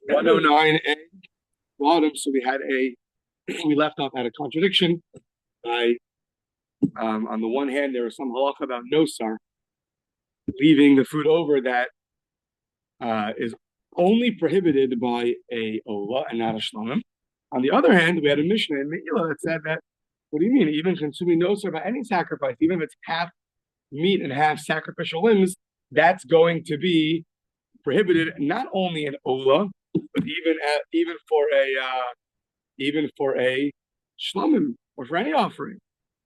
109A bottom. So we left off at a contradiction by, on the one hand, there was some halacha about nosar, leaving the food over that is only prohibited by a ola and not a shlomim. On the other hand, we had a Mishnah in Me'ilah that said that, what do you mean? Even consuming nosar by any sacrifice, even if it's half meat and half sacrificial limbs, that's going to be prohibited not only in ola, but even for a shlomim or for any offering.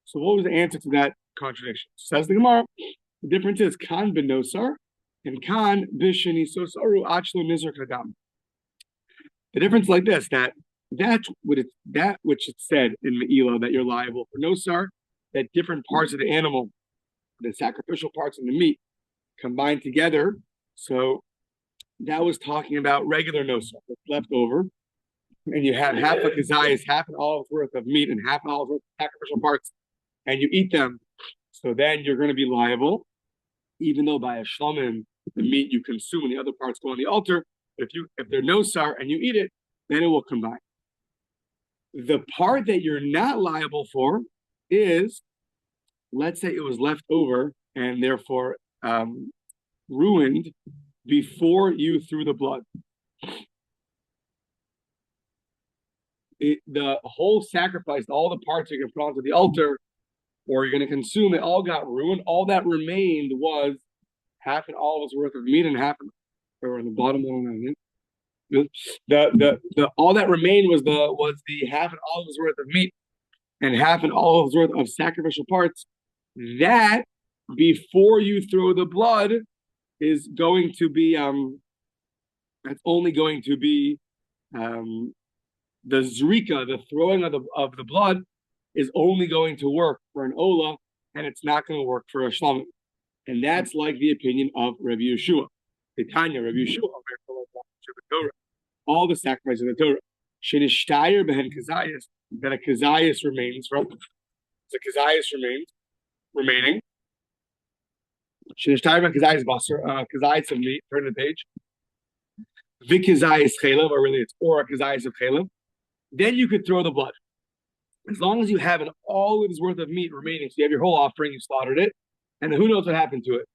So what was the answer to that contradiction? Says the Gemara, the difference is kan ben nosar and kan bisheni sosaru achlo nizar kadam. The difference like this, that which it said in Me'ilah that you're liable for nosar, that different parts of the animal, the sacrificial parts and the meat, combined together. So that was talking about regular nosar that's left over, and you have half a kazayas, half an olive's worth of meat and half an olive's worth of sacrificial parts, and you eat them. So then you're going to be liable, even though by a shlomim, the meat you consume and the other parts go on the altar. If they're nosar and you eat it, then it will combine. The part that you're not liable for is, let's say it was left over and therefore ruined before you threw the blood. The whole sacrifice, all the parts you're going to put onto the altar or you're going to consume, it all got ruined. All that remained was half an olive's worth of meat and half or on the bottom one. The all that remained was the half an olive's worth of meat and half an olive's worth of sacrificial parts. That before you throw the blood is going to be that's only going to be the zrika, the throwing of the blood is only going to work for an ola, and it's not going to work for a shlomim. And that's like the opinion of Rabbi Yeshua. The Tanya, Rabbi Yeshua, all the sacrifices of the Torah. Shenishtayer behen kazayas, that a kazayas remains from. The kazayas remaining. Shenishtayer behen kazayas basar, kazayas of meat. Turn the page. Vikazayas chelav, or really it's or kazayas of chelav. Then you could throw the blood. As long as you have an olive's worth of meat remaining, so you have your whole offering, you slaughtered it, and who knows what happened to it.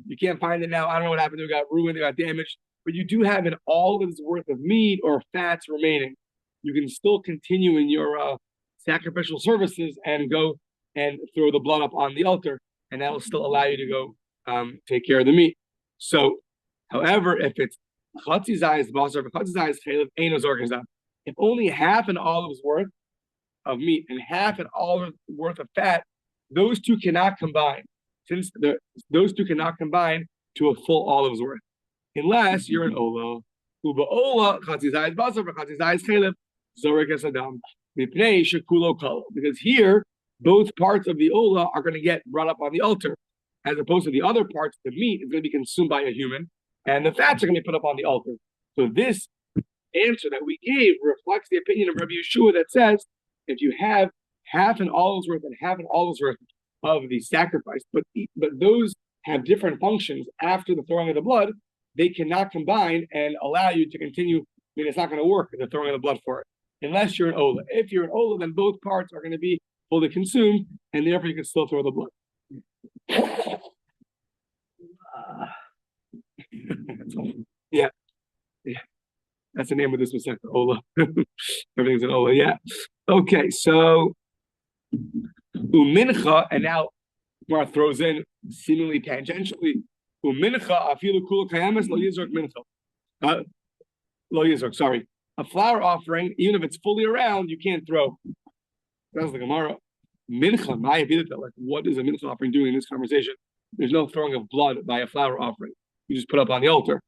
You can't find it now. I don't know what happened to it. It got ruined, it got damaged. But you do have an olive's worth of meat or fats remaining. You can still continue in your sacrificial services and go and throw the blood up on the altar, and that will still allow you to go take care of the meat. So, however, if it's if only half an olive's worth of meat and half an olive's worth of fat, those two cannot combine. Since those two cannot combine to a full olive's worth, unless you're an ola. Because here, both parts of the ola are going to get brought up on the altar, as opposed to the other parts, the meat is going to be consumed by a human, and the fats are going to be put up on the altar. So this answer that we gave reflects the opinion of Rabbi Yeshua that says, if you have half an olive's worth and half an olive's worth of the sacrifice, but those have different functions after the throwing of the blood, they cannot combine and allow you to continue. I mean, it's not going to work if they're throwing the blood for it, unless you're an ola. If you're an ola, then both parts are going to be fully consumed, and therefore you can still throw the blood. Yeah. That's the name of this masechet, ola. Everything's an ola. Yeah. Okay, so umincha, and now Gemara throws in seemingly tangentially, umincha afilu kula kayamas lo yizrok mincha. Lo yizrok, sorry. A flour offering, even if it's fully around, you can't throw. That's the Gemara. Mincha, like, what is a mincha offering doing in this conversation? There's no throwing of blood by a flour offering. You just put up on the altar.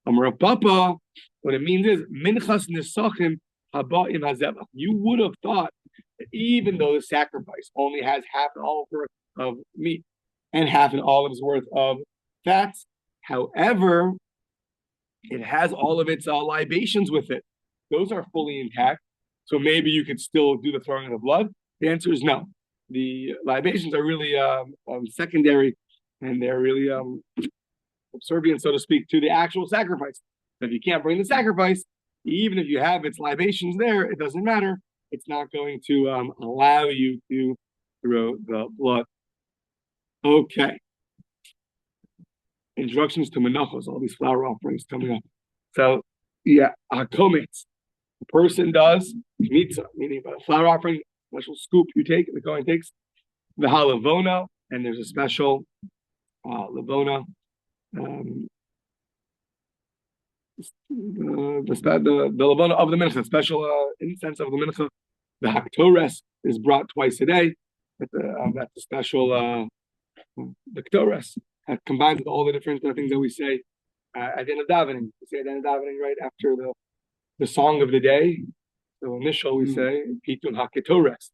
Amar Papa, what it means is minchas nisachim haba'im hazevach. You would have thought that even though the sacrifice only has half an olive's worth of meat and half an olive's worth of fats, however, it has all of its libations with it. Those are fully intact. So maybe you could still do the throwing of the blood. The answer is no. The libations are really secondary, and they're really subservient, so to speak, to the actual sacrifice. So if you can't bring the sacrifice, even if you have its libations there, it doesn't matter. It's not going to allow you to throw the blood. Okay. Introductions to menachos, all these flower offerings coming up. So, yeah, hakometz. The person does mitzvah, meaning by a flower offering, special scoop you take, the Kohen takes, the halavona, and there's a special lavona. The lavona of the mincha, special incense of the mincha. The haktores is brought twice a day. That's a special the ktores that combines with all the different things that we say at the end of davening. We say at the end of davening right after the song of the day. So initial we say pitun haketores,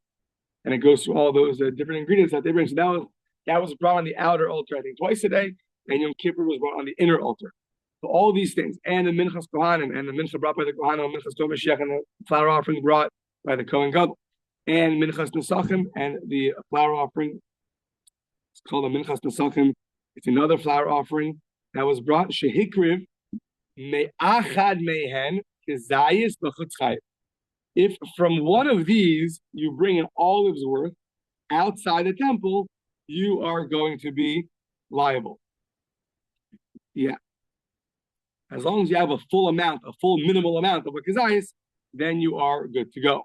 and it goes through all those different ingredients that they bring. So that was brought on the outer altar, I think, twice a day, and Yom Kippur was brought on the inner altar. So all these things, and the minchas kohanim, and the mincha brought by the kohanim, minchas tov Mashiach, and the flower offering brought by the Kohen Gadol, and minchas nesachim, and the flower offering. It's called a minchas nesachim. It's another flower offering that was brought shehikriv me'achad mehen kezayis b'chutz chayv. If from one of these you bring an olive's worth outside the temple, you are going to be liable. Yeah. As long as you have a full minimal amount of a kezayis, then you are good to go.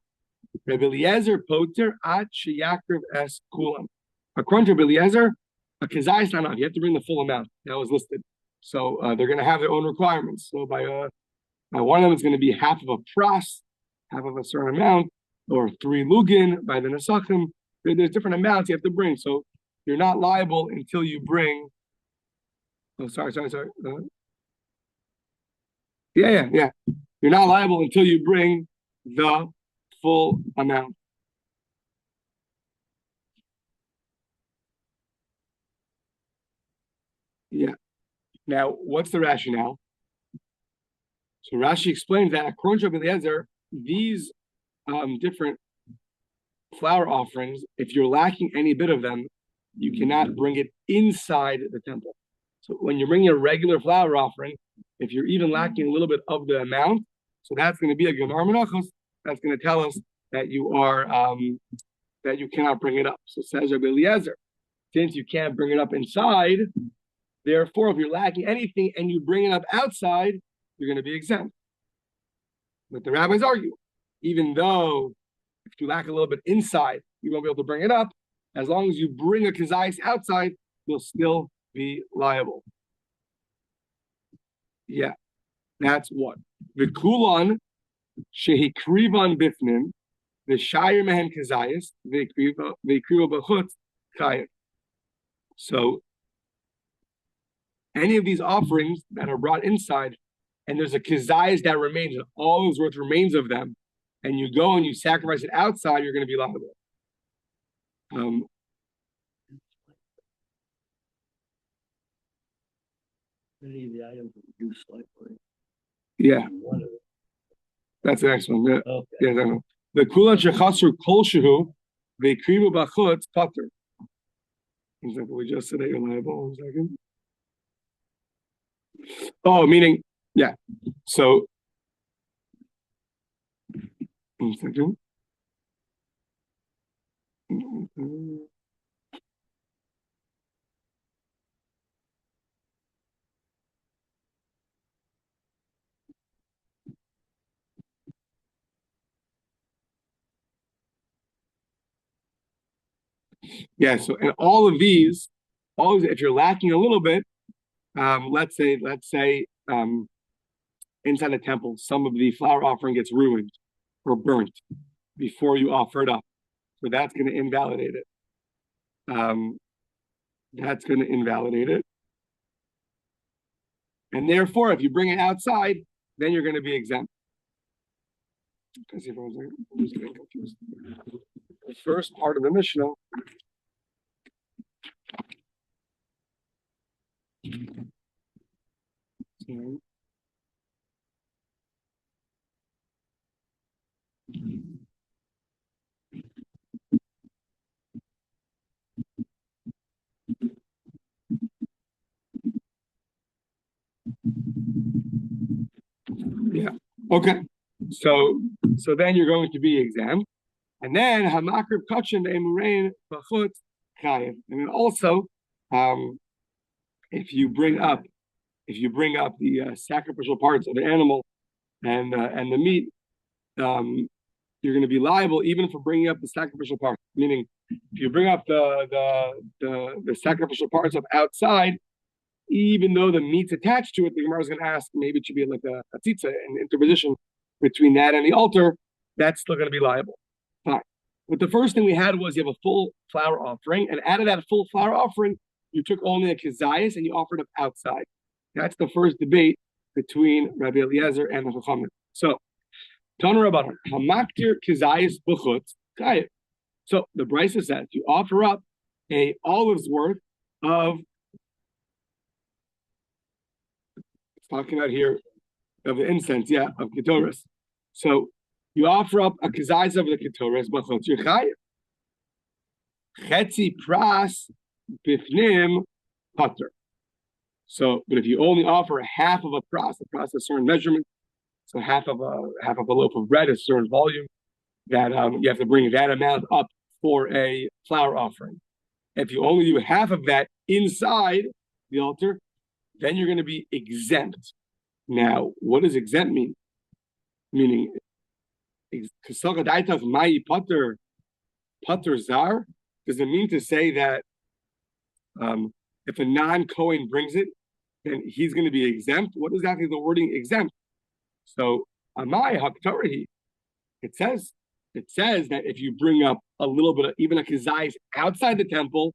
Rabbi Eliezer poter at sheyakriv es kulam. According to Rabbi Eliezer, a kezayis not enough. You have to bring the full amount that was listed. So they're going to have their own requirements. So by one of them is going to be half of a pras, half of a certain amount, or 3 lugin by the nesachim. There's different amounts you have to bring. So you're not liable until you bring. Oh, sorry. Yeah. You're not liable until you bring the full amount. Yeah. Now, what's the rationale? So Rashi explains that according to Rabbi Eliezer, these different flower offerings, if you're lacking any bit of them, you cannot bring it inside the temple. So when you're bringing a regular flower offering, if you're even lacking a little bit of the amount, so that's going to be a gemar menachos. That's going to tell us that you are that you cannot bring it up. So says Rabbi Eliezer, since you can't bring it up inside, therefore, if you're lacking anything and you bring it up outside, you're going to be exempt. But the rabbis argue, even though if you lack a little bit inside, you won't be able to bring it up. As long as you bring a kezayis outside, you'll still be liable. Yeah, that's what. The kulon shehikrivan bifnim, the shayir mehen kezayis, the kriva b'chutz chayim. So any of these offerings that are brought inside, and there's a kezayis that remains, and all those worth remains of them, and you go and you sacrifice it outside, you're going to be liable. Many of the items reduced slightly. Yeah, that's the next one. Yeah, okay. Yeah, the kulan shechasru kol shehu ve'krivu b'chutz pater. We just said that you're liable. 1 second. Oh, meaning, yeah. So, 1 second. Yeah, so in all of these, if you're lacking a little bit, let's say inside the temple, some of the flower offering gets ruined or burnt before you offer it up. So that's going to invalidate it. And therefore, if you bring it outside, then you're going to be exempt. I'm just getting confused. The first part of the Mishnah. Yeah. Okay. So then you're going to be exempt. And then hamakrib kachin emurein b'chut chayiv. And then also, if you bring up the sacrificial parts of the animal and the meat, you're going to be liable even for bringing up the sacrificial parts. Meaning, if you bring up the sacrificial parts of outside, even though the meat's attached to it, the Gemara is going to ask, maybe it should be like a tzitza, an interposition between that and the altar. That's still going to be liable. Fine. But the first thing we had was you have a full flour offering, and out of that full flour offering, you took only a kezayis and you offered up outside. That's the first debate between Rabbi Eliezer and the Chachamim. So, Tana Rabbanan, hamaktir kezayis b'chutz chayiv. So the Brisa says you offer up a olive's worth of. It's talking about here of the incense, of ketoras. So you offer up a kezayis of the ketoras b'chutz chayiv. Chetzi pras bifnim pater. So, but if you only offer half of a pras is a certain measurement, so half of a loaf of bread is a certain volume, that you have to bring that amount up for a flour offering. If you only do half of that inside the altar, then you're going to be exempt. Now, what does exempt mean? Meaning, pater zar, does it mean to say that if a non-Kohen brings it, then he's going to be exempt? What exactly is the wording exempt? So, amai haktarahi, it says that if you bring up a little bit of even a kezayis outside the temple,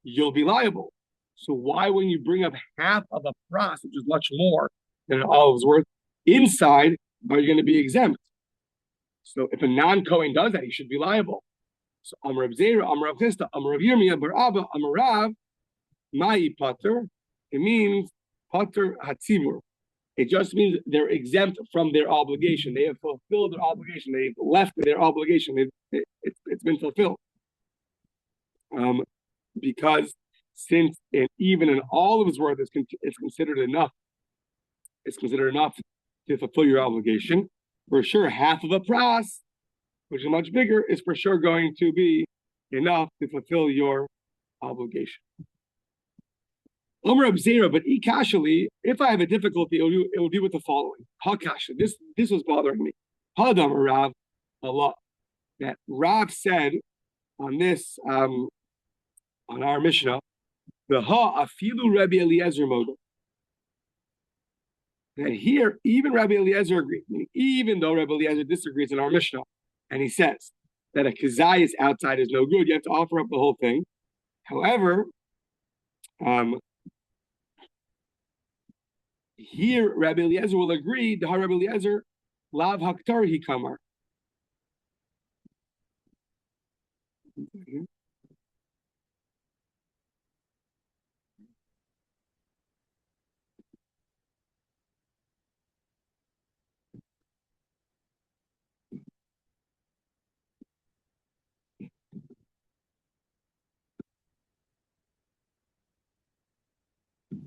you'll be liable. So why, when you bring up half of a pras, which is much more than an olive's worth, inside, are you going to be exempt? So if a non-Kohen does that, he should be liable. So Amar Reb Zera, Amar Rav Chisda, Amar Rav Yirmiyah, Bar Abba, Amar Rav, Mai pater. It means pater hatzivur. It just means they're exempt from their obligation. They have fulfilled their obligation. They've left their obligation. It's been fulfilled. Because since even an olive's worth is considered enough, it's considered enough to fulfill your obligation. For sure, half of a pras, which is much bigger, is for sure going to be enough to fulfill your obligation. Omer Abzera, but ikashali, if I have a difficulty, it will be with the following. Hakasha, this was bothering me. Hadam Rav Allah. That Rav said on this, on our Mishnah, the ha afilu Rabbi Eliezer model. That here, even Rabbi Eliezer agrees, even though Rabbi Eliezer disagrees in our Mishnah, and he says that a kezayis outside is no good, you have to offer up the whole thing. However, here Rabbi Eliezer will agree, the Rabbi Eliezer, lav haktar hi kamar.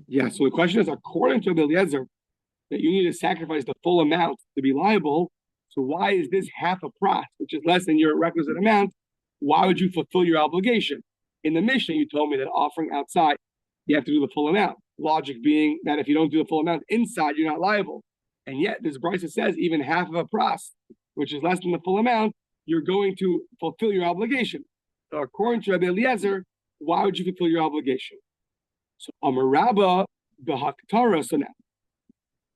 Yeah, so the question is, according to Rabbi Eliezer, that you need to sacrifice the full amount to be liable. So why is this half a pras, which is less than your requisite amount? Why would you fulfill your obligation? In the Mishnah, you told me that offering outside, you have to do the full amount. Logic being that if you don't do the full amount inside, you're not liable. And yet, this Brisa says even half of a pras, which is less than the full amount, you're going to fulfill your obligation. So according to Rabbi Eliezer, why would you fulfill your obligation? So Amar Rabba b'haktara. So now,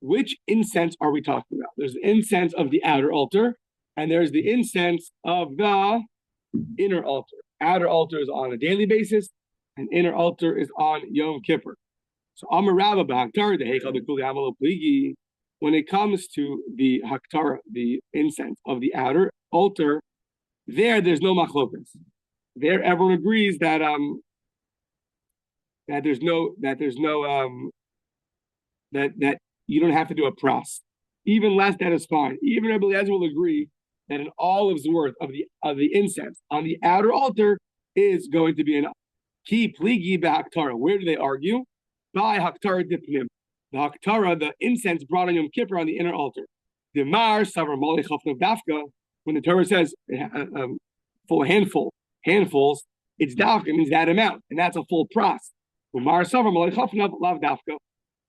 which incense are we talking about? There's the incense of the outer altar, and there's the incense of the inner altar. Outer altar is on a daily basis, and inner altar is on Yom Kippur. So Amar Rabba b'haktara, the heichal b'kuli amalo pligi. When it comes to the haktara, the incense of the outer altar, there's no machlokas. There, everyone agrees that you don't have to do a pras. Even less, that is fine. Even Rabbi Eliezer will agree that an olive's worth of the incense on the outer altar is going to be enough. Ki pligi b'haktara. Where do they argue? By haktara dipnim. The haktara, the incense brought on Yom Kippur on the inner altar. The Mar Savar Mali Chafnav Dafka, when the Torah says full handfuls, it's Dafka, it means that amount, and that's a full pras. Mar Savar Mali Chafnav Lav Dafka.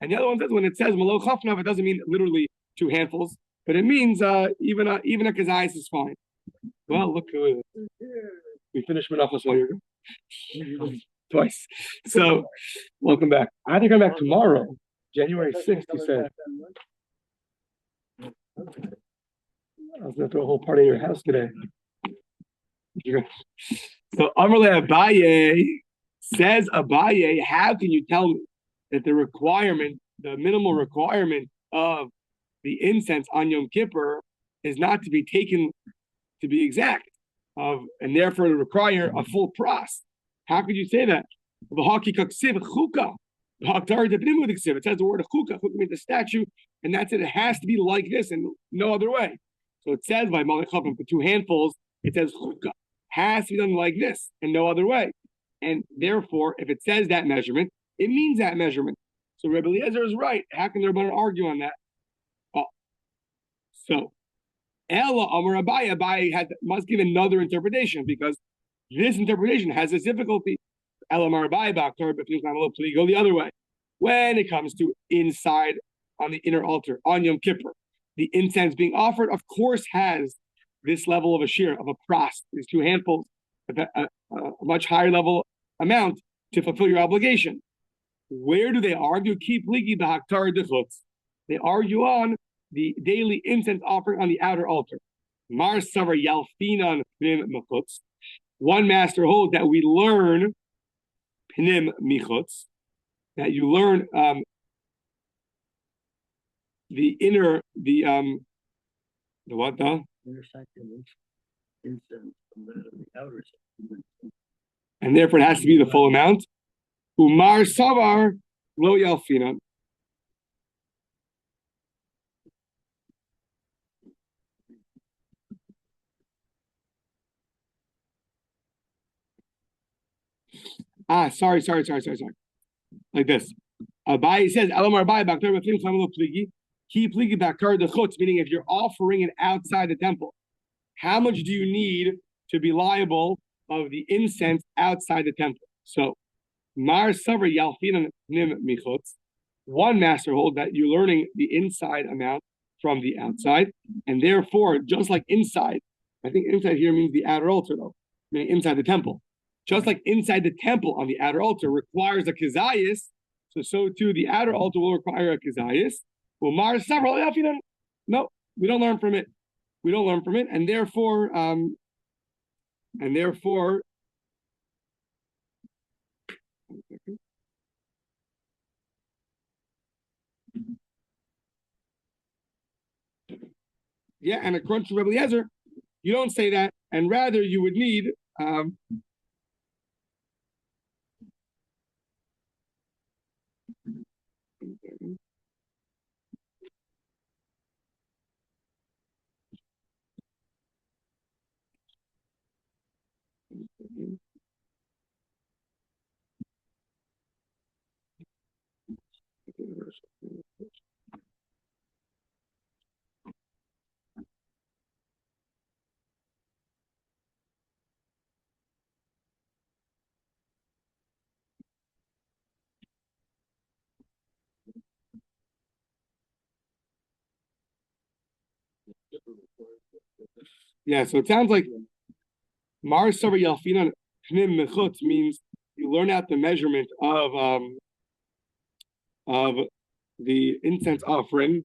And the other one says when it says Malo Chafnav, it doesn't mean literally 2 handfuls, but it means even a kazayas is fine. Well, look, we finished Menachos while you're gone. Twice. So, welcome back. I have to come back tomorrow, January 6th, you said. I was going to throw a whole party in your house today. So, Amarle Abaye says, Abaye, how can you tell me that the minimal requirement of the incense on Yom Kippur is not to be taken to be exact, and therefore to require a full pras? How could you say that? It says the word chukah. Chukah means the statue, and that's it. It has to be like this and no other way. So it says by Malachim for 2 handfuls, it says chukah has to be done like this and no other way. And therefore, if it says that measurement, it means that measurement. So Rabbi Eliezer is right. How can there be an argue on that? Oh, so Ella Amar Abaye must give another interpretation because this interpretation has this difficulty. Ella Amar Abaye go the other way. When it comes to inside on the inner altar on Yom Kippur, the incense being offered, of course, has this level of a shear of a pras, these 2 handfuls, a much higher level amount to fulfill your obligation. Where do they argue? Keep ligi b'haktar dechutz. They argue on the daily incense offering on the outer altar. Mar savar yalfinan pnim mechutz. One master holds that we learn pnim michutz, that you learn the inner, the what the intersection incense from the outer section. And therefore it has to be the full amount. Umar savar lo yalfinan. Sorry. Like this. Abaye says, Elamar Abaye, Bakar Bafim Chamalo Pligi, Ki Pligi Bakar the Chutz, meaning if you're offering it outside the temple, how much do you need to be liable of the incense outside the temple? So, Mar Savar Yalfinan Nim Michutz, one master holds that you're learning the inside amount from the outside, and therefore, just like inside, I think inside here means the outer altar, though, meaning inside the temple. Just like inside the temple on the outer altar requires a kazayas, so too the outer altar will require a kazayas. Well, Mar several no, we don't learn from it. And therefore, yeah, and according to Rabbi Eliezer, you don't say that, and rather you would need yeah, so it sounds like Mar Savar Yalfinan Pnim Mechutz means you learn out the measurement of the incense offering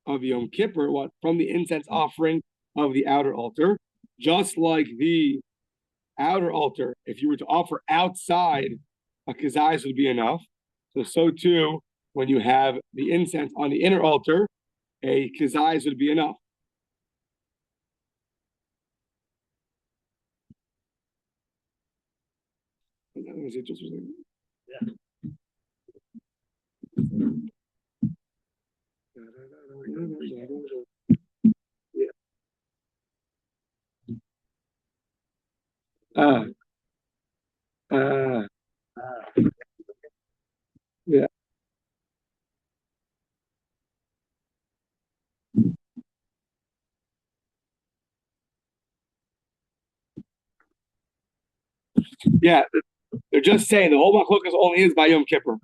of Yom Kippur, from the incense offering of the outer altar, just like the outer altar, if you were to offer outside, a kazayas would be enough. So too, when you have the incense on the inner altar, a kazayas would be enough. Yeah. Yeah. Yeah, they're just saying the whole machlokas only is by Yom Kippur.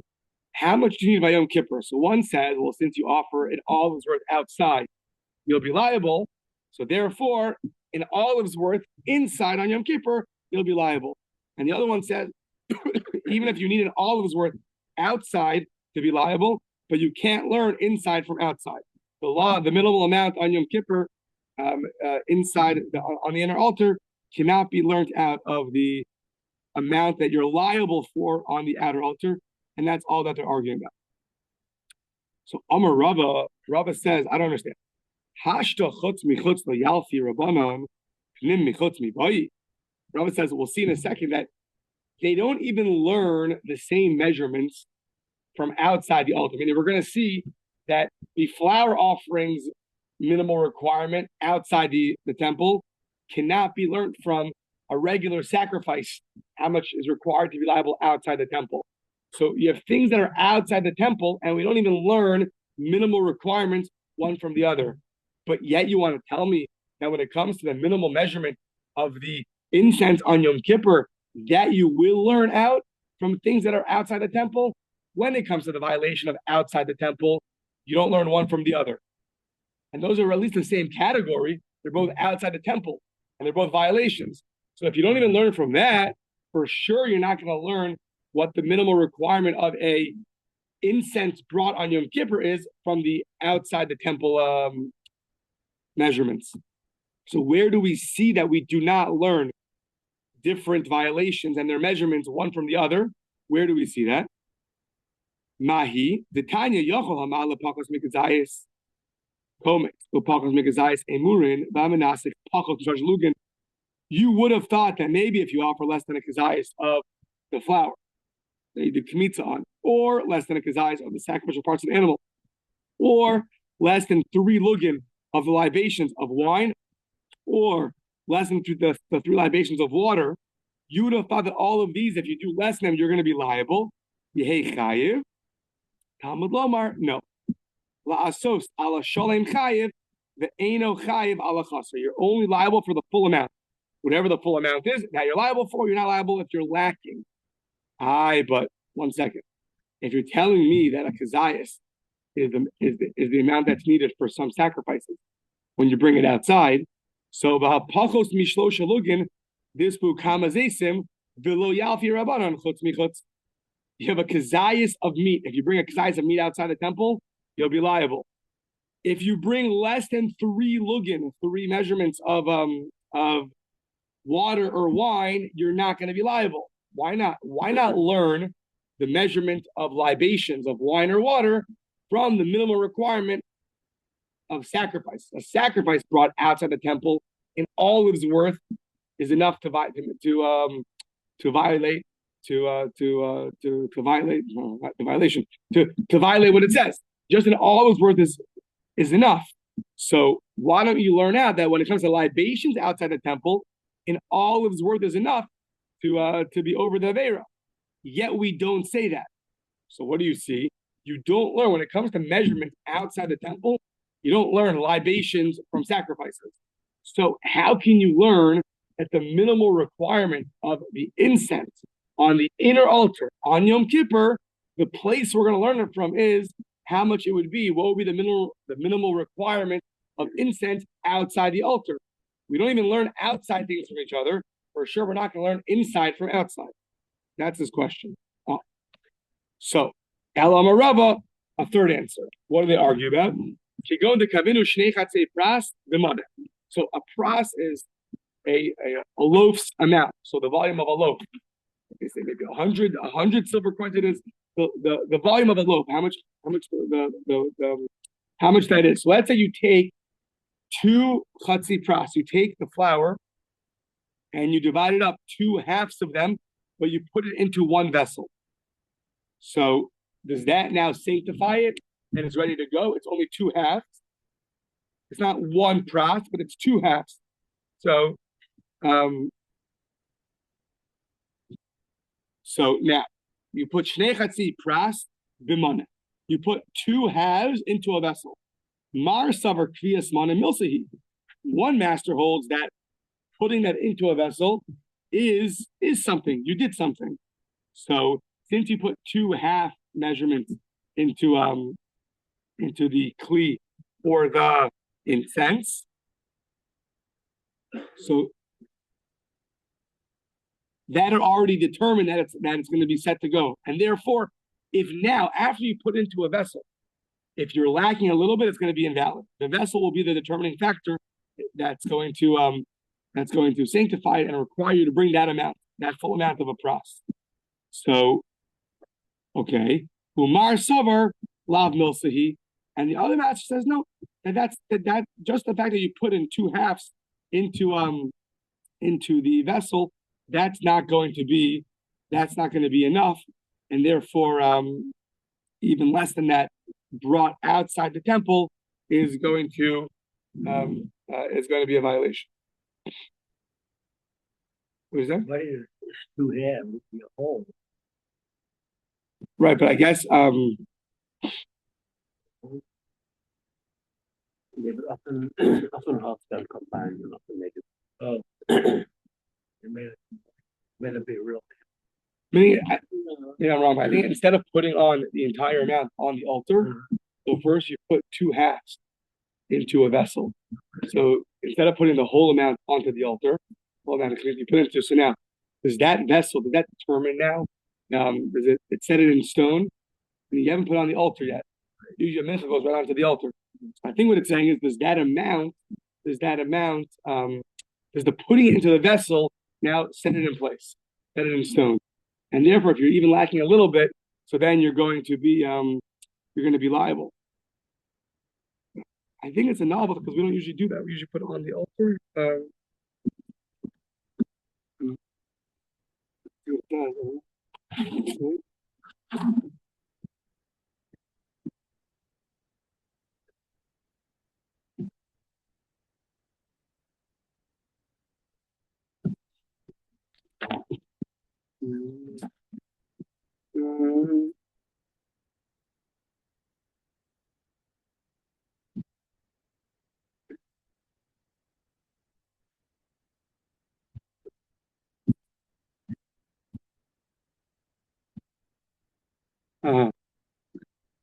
How much do you need by Yom Kippur? So one says, well, since you offer an olive's worth outside, you'll be liable. So therefore, an olive's worth inside on Yom Kippur, you'll be liable. And the other one says, even if you need an olive's worth outside to be liable, but you can't learn inside from outside. The law, the minimal amount on Yom Kippur, inside on the inner altar, cannot be learned out of the amount that you're liable for on the outer altar, and that's all that they're arguing about. So Amar Rava says, I don't understand. Hashta chutz michutz yalfi rabbanon pnim michutz mibayi. Rava says, we'll see in a second that they don't even learn the same measurements from outside the altar. I mean, we're going to see that the flower offerings minimal requirement outside the temple cannot be learned from a regular sacrifice, how much is required to be liable outside the temple. So you have things that are outside the temple, and we don't even learn minimal requirements one from the other. But yet you want to tell me that when it comes to the minimal measurement of the incense on Yom Kippur, that you will learn out from things that are outside the temple? When it comes to the violation of outside the temple, you don't learn one from the other. And those are at least the same category. They're both outside the temple, and they're both violations. So if you don't even learn from that, for sure you're not going to learn what the minimal requirement of a incense brought on Yom Kippur is from the outside the temple measurements. So where do we see that we do not learn different violations and their measurements one from the other? Where do we see that? Mahi, the Tanya Yochel Hamal Pakos Mikazayis Komik, Upakos Mikazayis Emurin, Vamanasik, Pakos Lugan. You would have thought that maybe if you offer less than a kazayis of the flour that you did kmitza on, or less than a kazayis of the sacrificial parts of the animal, or less than 3 lugim of the libations of wine, or less than the 3 libations of water, you would have thought that all of these, if you do less than them, you're going to be liable. Yehei chayiv. Talmud lomar, no. La'asos ala sholem chayiv, ve'eno chayiv ala chasar. You're only liable for the full amount. Whatever the full amount is, that you're liable for, you're not liable if you're lacking. But 1 second. If you're telling me that a kazayas is the amount that's needed for some sacrifices when you bring it outside, so v'hapachos mishlo shalugin dispu kamazesim v'lo yalfi rabbanon chutz michutz. You have a kazayas of meat. If you bring a kazayas of meat outside the temple, you'll be liable. If you bring less than 3 lugin, 3 measurements of water or wine, you're not going to be liable. Why not? Why not learn the measurement of libations of wine or water from the minimal requirement of sacrifice? A sacrifice brought outside the temple in olive's worth is enough to violate what it says. Just an olive's worth is enough. So why don't you learn out that when it comes to libations outside the temple, an olive's worth is enough to be over the Aveira. Yet we don't say that. So what do you see? You don't learn when it comes to measurements outside the temple, you don't learn libations from sacrifices. So how can you learn that the minimal requirement of the incense on the inner altar on Yom Kippur, the place we're going to learn it from is how much it would be, what would be the minimal requirement of incense outside the altar? We don't even learn outside things from each other. For sure, we're not going to learn inside from outside. That's his question. So, Elam Rava, a third answer. What do they argue about? So a pras is a loaf's amount. So the volume of a loaf. They say maybe 100 silver coins. It is the volume of a loaf. How much that is. So let's say you take 2 chatzi pras. You take the flour and you divide it up 2 halves of them, but you put it into 1 vessel. So does that now sanctify it and it's ready to go? It's only 2 halves. It's not 1 pras, but it's 2 halves. So now you put shnei chatzi pras b'mana. You put 2 halves into a vessel. Mar savar kviyas mana milsahi. One master holds that putting that into a vessel is something. You did something. So since you put 2 half measurements into the kli or the incense, so that are already determined that it's going to be set to go. And therefore, if now after you put into a vessel, if you're lacking a little bit, it's going to be invalid. The vessel will be the determining factor that's going to sanctify it and require you to bring that amount, that full amount of a pras. So, okay, Umar Savar Lav Milsahi, and the other master says no. That just the fact that you put in 2 halves into the vessel, that's not going to be enough, and therefore even less than that brought outside the temple is going to be a violation. What is that? What is 2 halves would be a whole? Right, but I guess Often half done combined and often make it. Oh, it made it be real. Meaning, I'm wrong. I think instead of putting on the entire amount on the altar, so first you put 2 halves into a vessel. So instead of putting the whole amount onto the altar, you put it into. So now, does that determine now? It set it in stone, and you haven't put it on the altar yet. Usually a mincha goes right onto the altar. I think what it's saying is, does the putting it into the vessel now set it in place, set it in stone? And therefore, if you're even lacking a little bit, so then you're going to be liable. I think it's a novel because we don't usually do that. We usually put it on the altar.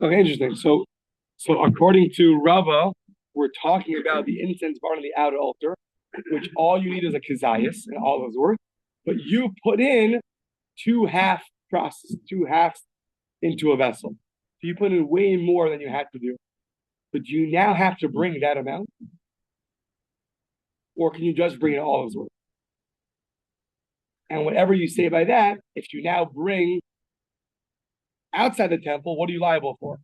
Okay, interesting. So according to Rava, we're talking about the incense burn on the outer altar, which all you need is a kazayas and all those worth. But you put in 2 half process, 2 halves into a vessel. So you put in way more than you had to do. But do you now have to bring that amount? Or can you just bring it all as worth? And whatever you say by that, if you now bring outside the temple, what are you liable for?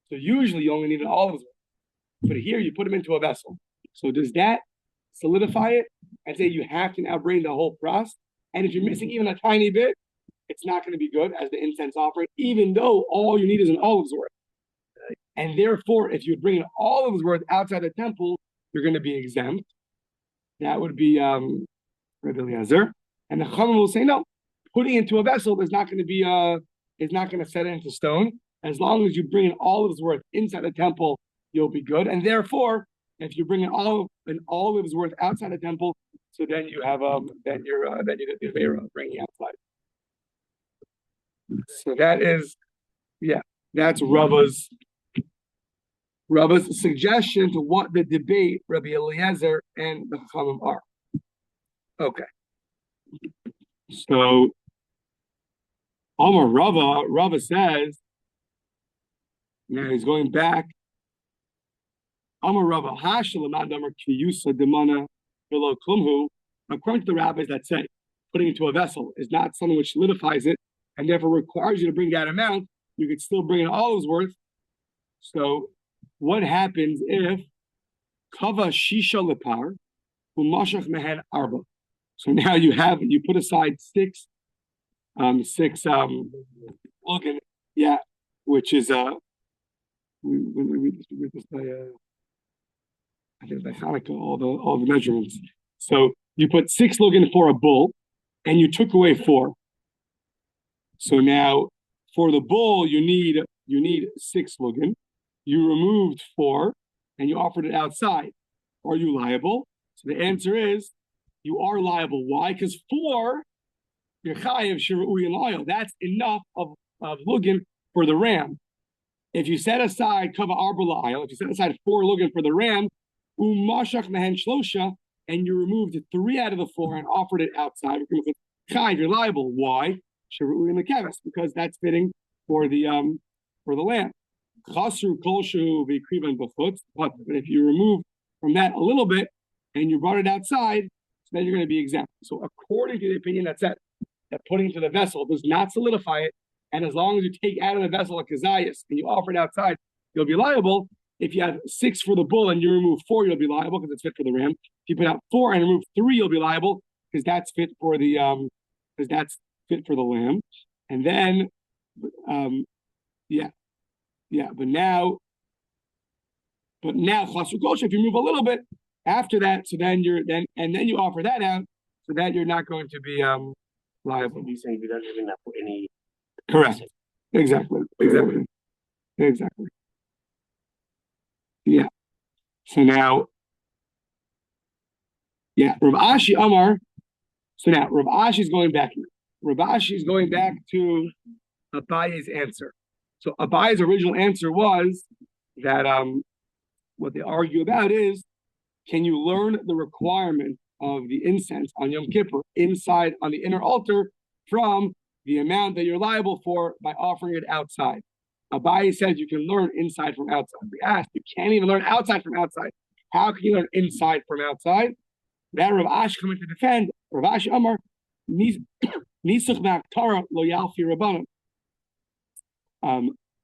So usually you only need an olive's worth. But here you put them into a vessel. So does that solidify it and say you have to now bring the whole pras? And if you're missing even a tiny bit, it's not going to be good as the incense offering, even though all you need is an olive's worth. And therefore, if you bring an olive's worth outside the temple, you're going to be exempt. That would be Rabbi Eliezer. And the Chachamim will say, no, putting it into a vessel is not going to be is not going to set it into stone. As long as you bring an olive's worth inside the temple, you'll be good. And therefore, if you bring an olive's worth outside the temple, so then you have then you get the favor of bringing outside. So that's Rava's suggestion to what the debate Rabbi Eliezer and the Chachamim are. Okay. So Omar Rava says, now he's going back. Amar Rava according to the rabbis that say putting it into a vessel is not something which solidifies it and therefore requires you to bring that amount, you could still bring an olive's worth. So what happens if kava shisha lepar umashach mehen arba? So now you put aside six looking, which is we read this by I think by Hanukkah, all the measurements. So you put 6 looking for a bull, and you took away 4. So now for the bull you need 6 looking. You removed 4, and you offered it outside. Are you liable? So the answer is you are liable. Why? Because 4 you're chayiv shirui and oil. That's enough of lugin for the ram. If you set aside kava arbala oil, if you set aside 4 lugin for the ram, umashach mehen shlosha, and you removed 3 out of the 4 and offered it outside, you're liable. Why? Shirui and the keves, because that's fitting for the lamb. Chasru kolshu v'krivan b'chutz. But if you remove from that a little bit and you brought it outside, so then you're going to be exempt. So according to the opinion that said that putting into the vessel does not solidify it, and as long as you take out of the vessel a kazayas and you offer it outside, you'll be liable. If you have 6 for the bull and you remove 4, you'll be liable because it's fit for the ram. If you put out 4 and remove 3, you'll be liable because that's fit for the lamb. And then, but now, chasru kosher, if you move a little bit after that, so then you offer that out, so that you're not going to be liable. You're saying we don't have enough for any. Correct. Exactly. Yeah. So now, Rav Ashi Amar. So now Rav Ashi is going back. Rav Ashi is going back to Abaye's answer. So Abaye's original answer was that what they argue about is, can you learn the requirement of the incense on Yom Kippur inside on the inner altar from the amount that you're liable for by offering it outside? Abaye says you can learn inside from outside. We asked, you can't even learn outside from outside. How can you learn inside from outside? That Rav Ash coming to defend, Rav Ash Amar, Nisuch Ma'aktara lo yalfi rabbanon.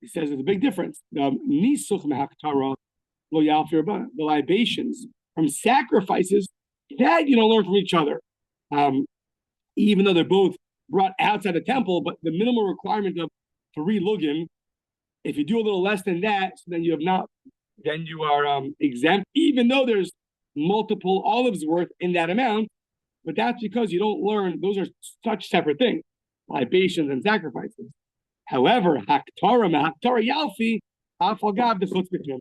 He says there's a big difference. Nisuch Ma'aktara lo yalfi rabbanon. The libations from sacrifices, that you don't learn from each other. Even though they're both brought outside the temple, but the minimal requirement of 3 lugim, if you do a little less than that, so then you are exempt, even though there's multiple olives worth in that amount. But that's because you don't learn, those are such separate things, libations and sacrifices. However, haktara yalfi afagav d'chutz b'klim.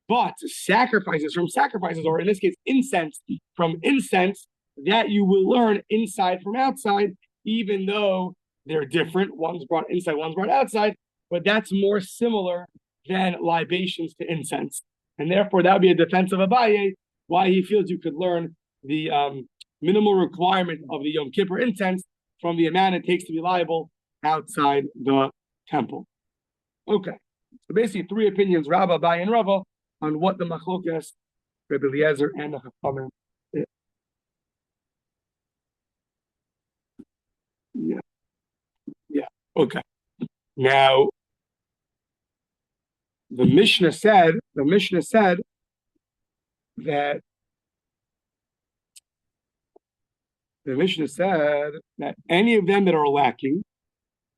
But sacrifices from sacrifices, or in this case, incense from incense, that you will learn inside from outside, even though they're different. One's brought inside, one's brought outside, but that's more similar than libations to incense. And therefore, that would be a defense of Abaye, why he feels you could learn the minimal requirement of the Yom Kippur incense from the amount it takes to be liable outside the temple. Okay, so basically 3 opinions, Rabba, Abaye, and Rava, on what the machlokas, Rabbi Eliezer, and the Chachamim is. Yeah. Okay. Now, the Mishnah said that any of them that are lacking,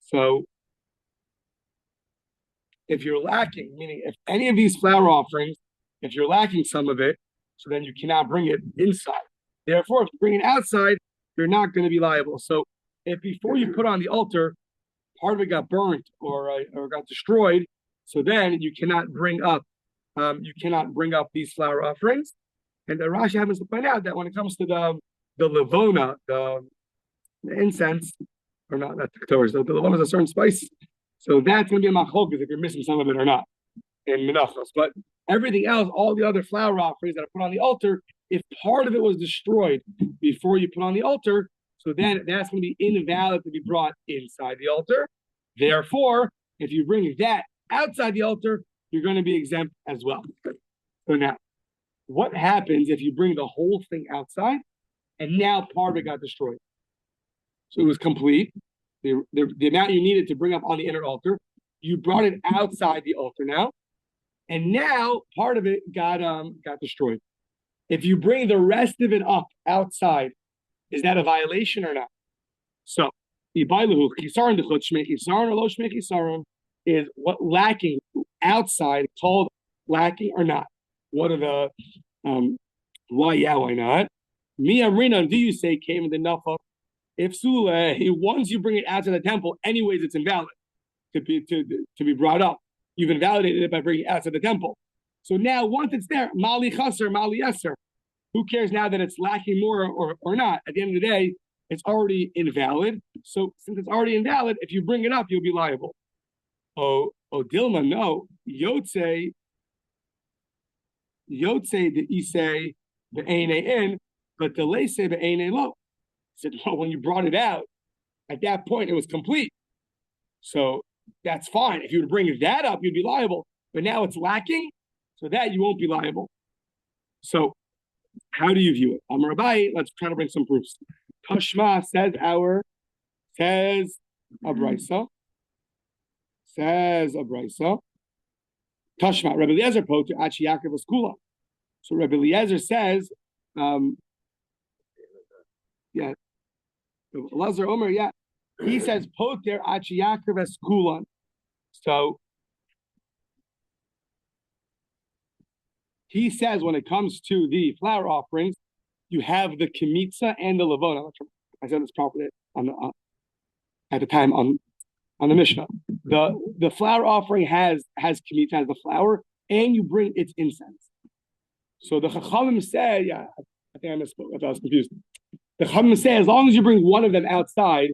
so if you're lacking, meaning if any of these flower offerings, if you're lacking some of it, so then you cannot bring it inside. Therefore, if you bring it outside, you're not going to be liable. So if before you put on the altar, part of it got burnt or got destroyed, so then you cannot bring up these flower offerings. And the Rashi happens to point out that when it comes to the levona, the incense, or not the levona is a certain spice. So that's going to be a machlokas if you're missing some of it or not in menachos. But everything else, all the other flower offerings that are put on the altar, if part of it was destroyed before you put on the altar, so then that's going to be invalid to be brought inside the altar. Therefore, if you bring that outside the altar, you're going to be exempt as well. So now, what happens if you bring the whole thing outside and now part of it got destroyed? So it was complete. The amount you needed to bring up on the inner altar, you brought it outside the altar now, and now part of it got destroyed. If you bring the rest of it up outside, is that a violation or not? So, is what lacking outside called lacking or not? What are the why? Yeah, why not? Mia Rina, do you say came in the nafa? If Sule, once you bring it out to the temple, anyways, it's invalid to be brought up. You've invalidated it by bringing it out to the temple. So now, once it's there, Mali Chaser, Mali Yeser. Who cares now that it's lacking more or not? At the end of the day, it's already invalid. So since it's already invalid, if you bring it up, you'll be liable. Oh, Dilma, no. Yotze the Isay the Aine in, but the Lese the Aine lo. He said, well, when you brought it out, at that point it was complete. So that's fine. If you would bring that up, you'd be liable. But now it's lacking, so that you won't be liable. So how do you view it? Amar Abaye, let's try to bring some proofs. Tashma says a brisa. Tashma, Rabbi Eliezer poter achi Yaakov Kula. So Rabbi Eliezer says, Elazar Omer, he says poter achi Yaakov Kulan. So he says when it comes to the flower offerings, you have the kemitza and the levona. I said this properly at the time on the Mishnah. The flower offering has kemitza, has the flower, and you bring its incense. So the Chachamim say, I think I misspoke. I was confused. The Chachamim say as long as you bring one of them outside,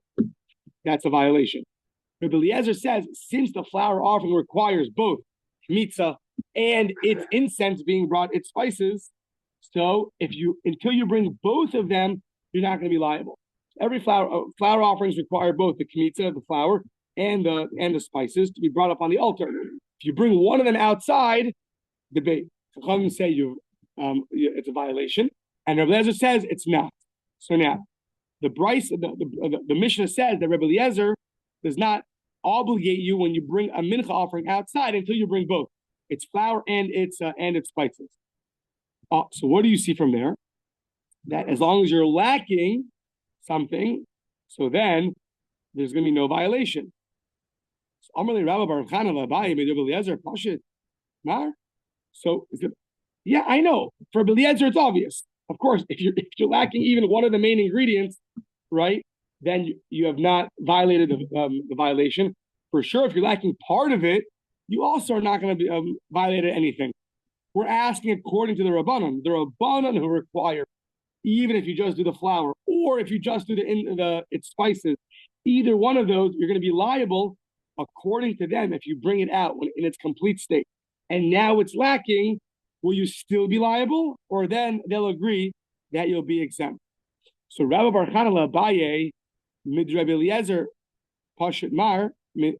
that's a violation. Rabbi Eliezer says since the flower offering requires both kemitza and its incense being brought, its spices, so until you bring both of them, you're not going to be liable. Every flower offerings require both the kemitza, the flour, and the spices to be brought up on the altar. If you bring one of them outside, debate. Chachamim say it's a violation, and Rabbi Eliezer says it's not. So now, the Mishnah says that Rabbi Eliezer does not obligate you when you bring a mincha offering outside until you bring both its flour and its spices. So what do you see from there? That as long as you're lacking something, so then there's going to be no violation. So Amarle Rabbi Baruch Chana Labai Rabbi Eliezer Pashit Mar. So yeah, I know for Rabbi Eliezer it's obvious. Of course, if you're lacking even one of the main ingredients, right, then you have not violated the violation. For sure, if you're lacking part of it, you also are not going to be violated anything. We're asking according to the Rabbanon who require, even if you just do the flour or if you just do its spices, either one of those, you're going to be liable according to them if you bring it out in its complete state. And now it's lacking, will you still be liable? Or then they'll agree that you'll be exempt. So Rabbi Bar Chanala Abaye, Mid Rabbi Eliezer Pashit Mar, Mid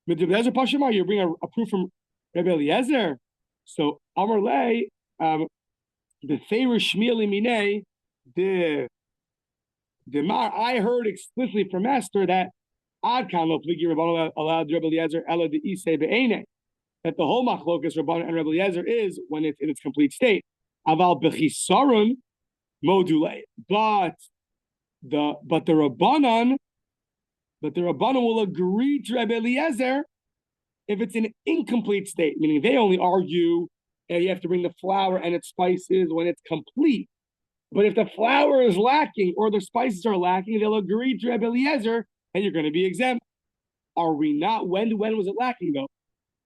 Rabbi Eliezer Pashit Mar, you bring a proof from Rabbi Eliezer. So Amar Lei, the Ferish Shmieli Mine, the Mar, I heard explicitly from Esther that Adkan lo pligi Rabbanon allowed Rabbi Eliezer ela de Isay be'ene, that the whole machlokas Rabbanon and Rabbi Eliezer is when it's in its complete state. Aval bechisarun module, but the Rabbanon will agree to Rabbi Eliezer if it's an incomplete state, meaning they only argue that you have to bring the flour and its spices when it's complete. But if the flour is lacking or the spices are lacking, they'll agree to Rabbi Eliezer and you're going to be exempt. Are we not? When was it lacking though?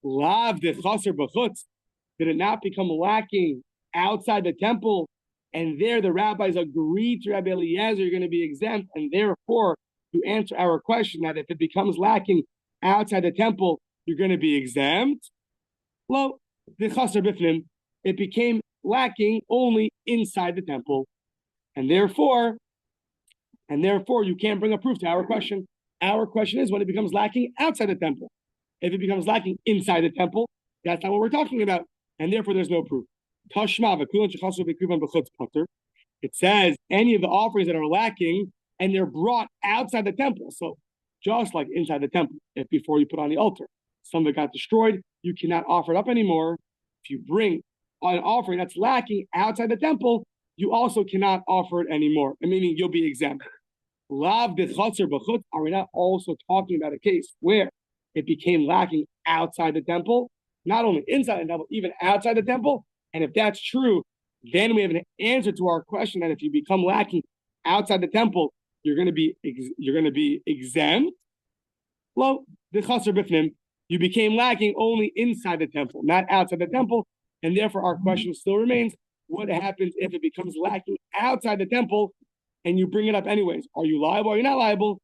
Lav de chaser b'chutz. Did it not become lacking outside the temple? And there the rabbis agreed to Rabbi Eliezer, you're going to be exempt. And therefore, to answer our question that if it becomes lacking outside the temple, you're going to be exempt. Well, the chaser b'fnim, it became lacking only inside the temple. And therefore, you can't bring a proof to our question. Our question is when it becomes lacking outside the temple. If it becomes lacking inside the temple, that's not what we're talking about. And therefore, there's no proof. It says any of the offerings that are lacking and they're brought outside the temple. So just like inside the temple, if before you put on the altar, some of it got destroyed, you cannot offer it up anymore. If you bring an offering that's lacking outside the temple, you also cannot offer it anymore, meaning you'll be exempt. Lav de chaser b'chutz, are we not also talking about a case where it became lacking outside the temple, not only inside the temple, even outside the temple? And if that's true, then we have an answer to our question that if you become lacking outside the temple, you're going to be exempt. Well, the chaser b'fnim, you became lacking only inside the temple, not outside the temple, and therefore our question still remains: what happens if it becomes lacking outside the temple? and you bring it up anyways. Are you liable? Are you not liable?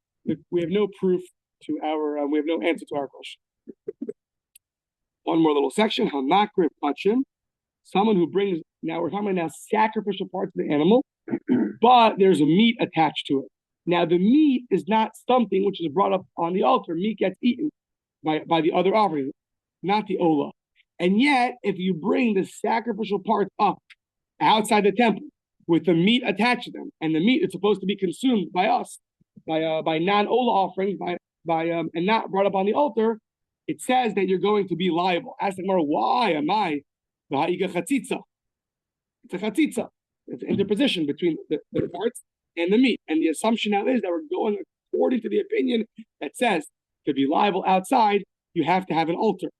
We have no proof to our. We have no answer to our question. One more little section. Hamakriv pachim. Someone who brings. Now we're talking about sacrificial parts of the animal, but there's a meat attached to it. Now the meat is not something which is brought up on the altar. Meat gets eaten by the other offerings, not the olah. And yet, if you bring the sacrificial parts up outside the temple with the meat attached to them, and the meat is supposed to be consumed by us, by non-olah offerings, and not brought up on the altar, it says that you're going to be liable. Ask the Gemara, why am I? It's a chatzitza. It's an interposition between the parts and the meat. And the assumption now is that we're going according to the opinion that says to be liable outside, you have to have an altar.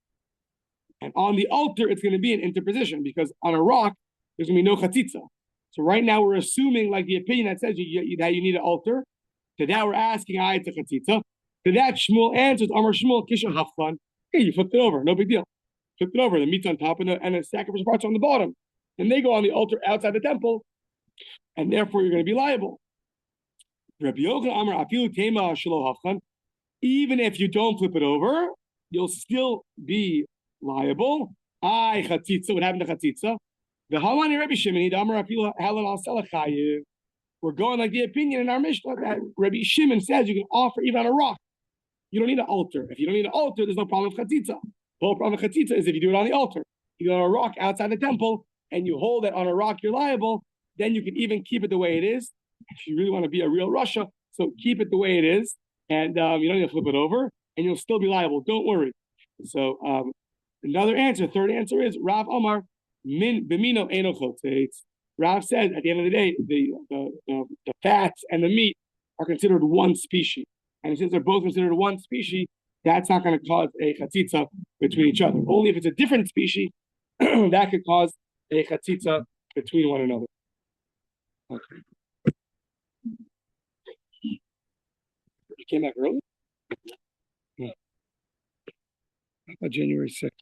And on the altar, it's going to be an interposition because on a rock, there's going to be no chatzitza. So right now, we're assuming like the opinion that says that you need an altar. To that, we're asking, it's a chatzitza. To that, Shmuel answers, Amar Shmuel, Kisha Haflan. Hey, you flipped it over. No big deal. Flipped it over. The meat's on top and the sacrificial parts on the bottom. And they go on the altar outside the temple. And therefore, you're going to be liable. Rabbi Yochanan Amar Afilu Tema Shelo Haflan. Even if you don't flip it over, you'll still be liable. Chatzitza. What happened to chatzitza? The Hawani Rabbi Shimon, Amar Afilu Halan Al Selachayev. We're going like the opinion in our Mishnah that Rabbi Shimon says you can offer even on a rock. You don't need an altar. If you don't need an altar, there's no problem with chatzitza. The whole problem with chatzitza is if you do it on the altar. You do it on a rock outside the temple, and you hold it on a rock, you're liable. Then you can even keep it the way it is. If you really want to be a real Russia, so keep it the way it is, and you don't need to flip it over, and you'll still be liable. Don't worry. So another answer, third answer is Rav Omar min b'mino eno chotzeitz. Rav says at the end of the day, the fats and the meat are considered one species. And since they're both considered one species, that's not going to cause a chatzitza between each other. Only if it's a different species, that could cause a chatzitza between one another. Okay. You came back early? Yeah. January 6th.